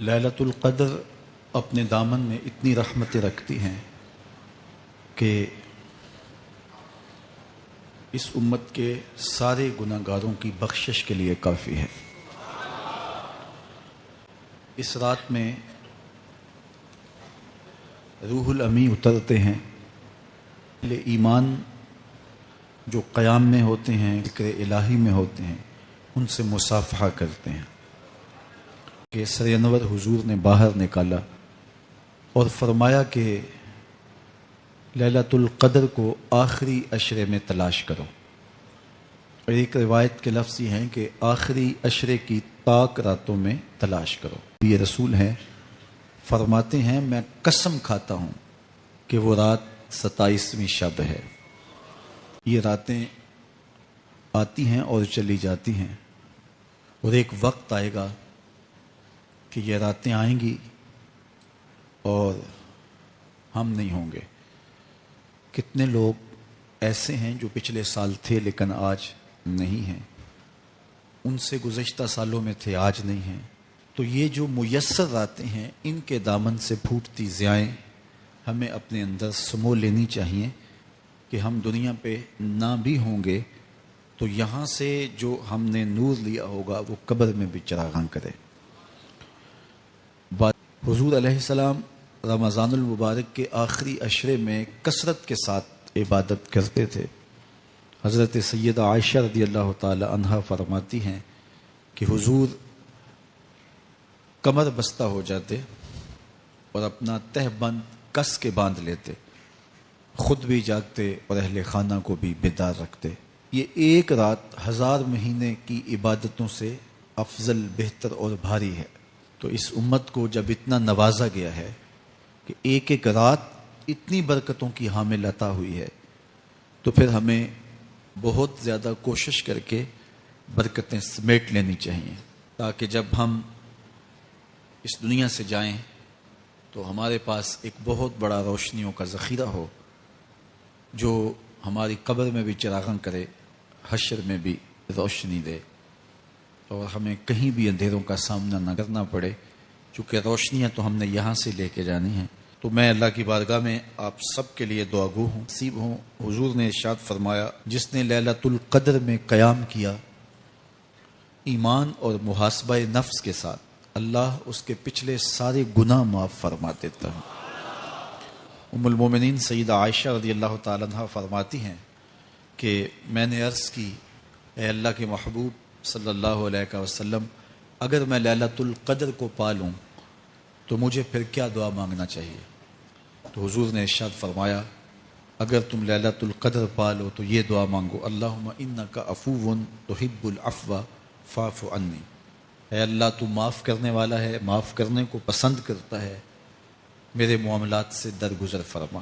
لیلۃ القدر اپنے دامن میں اتنی رحمتیں رکھتی ہیں کہ اس امت کے سارے گناہ گاروں کی بخشش کے لیے کافی ہے۔ اس رات میں روح الامی اترتے ہیں، ایمان جو قیام میں ہوتے ہیں، ذکر الہی میں ہوتے ہیں، ان سے مصافحہ کرتے ہیں کہ سر انور حضور نے باہر نکالا اور فرمایا کہ لیلۃ القدر کو آخری عشرے میں تلاش کرو۔ اور ایک روایت کے لفظ یہ ہیں کہ آخری عشرے کی طاق راتوں میں تلاش کرو۔ یہ رسول ہیں، فرماتے ہیں میں قسم کھاتا ہوں کہ وہ رات 27ویں شب ہے۔ یہ راتیں آتی ہیں اور چلی جاتی ہیں، اور ایک وقت آئے گا کہ یہ راتیں آئیں گی اور ہم نہیں ہوں گے۔ کتنے لوگ ایسے ہیں جو پچھلے سال تھے لیکن آج نہیں ہیں، ان سے گزشتہ سالوں میں تھے آج نہیں ہیں۔ تو یہ جو میسر راتیں ہیں، ان کے دامن سے پھوٹتی ضیائیں ہمیں اپنے اندر سمو لینی چاہیے کہ ہم دنیا پہ نہ بھی ہوں گے تو یہاں سے جو ہم نے نور لیا ہوگا وہ قبر میں بھی چراغاں کرے۔ حضور علیہ السلام رمضان المبارک کے آخری عشرے میں کثرت کے ساتھ عبادت کرتے تھے۔ حضرت سیدہ عائشہ رضی اللہ تعالی عنہا فرماتی ہیں کہ حضور کمر بستہ ہو جاتے اور اپنا تہ بند کس کے باندھ لیتے، خود بھی جاگتے اور اہل خانہ کو بھی بیدار رکھتے۔ یہ ایک رات 1000 مہینے کی عبادتوں سے افضل، بہتر اور بھاری ہے۔ تو اس امت کو جب اتنا نوازا گیا ہے کہ ایک ایک رات اتنی برکتوں کی حامل عطا ہوئی ہے، تو پھر ہمیں بہت زیادہ کوشش کر کے برکتیں سمیٹ لینی چاہیے، تاکہ جب ہم اس دنیا سے جائیں تو ہمارے پاس ایک بہت بڑا روشنیوں کا ذخیرہ ہو جو ہماری قبر میں بھی چراغاں کرے، حشر میں بھی روشنی دے، اور ہمیں کہیں بھی اندھیروں کا سامنا نہ کرنا پڑے، چونکہ روشنیاں تو ہم نے یہاں سے لے کے جانی ہیں۔ تو میں اللہ کی بارگاہ میں آپ سب کے لیے دعا گو ہوں، نصیب ہوں۔ حضور نے ارشاد فرمایا جس نے لیلۃ القدر میں قیام کیا ایمان اور محاسبہ نفس کے ساتھ، اللہ اس کے پچھلے سارے گناہ معاف فرما دیتا ہے۔ ام المومنین سیدہ عائشہ رضی اللہ تعالیٰ عنہ فرماتی ہیں کہ میں نے عرض کی اے اللہ کے محبوب صلی اللہ علیہ وسلم، اگر میں لیلۃ القدر کو پا لوں تو مجھے پھر کیا دعا مانگنا چاہیے؟ تو حضور نے ارشاد فرمایا اگر تم لیلۃ القدر پا لو تو یہ دعا مانگو، اللہم انک عفو تحب العفو فاعف عنی، اے اللہ تو معاف کرنے والا ہے، معاف کرنے کو پسند کرتا ہے، میرے معاملات سے درگزر فرما۔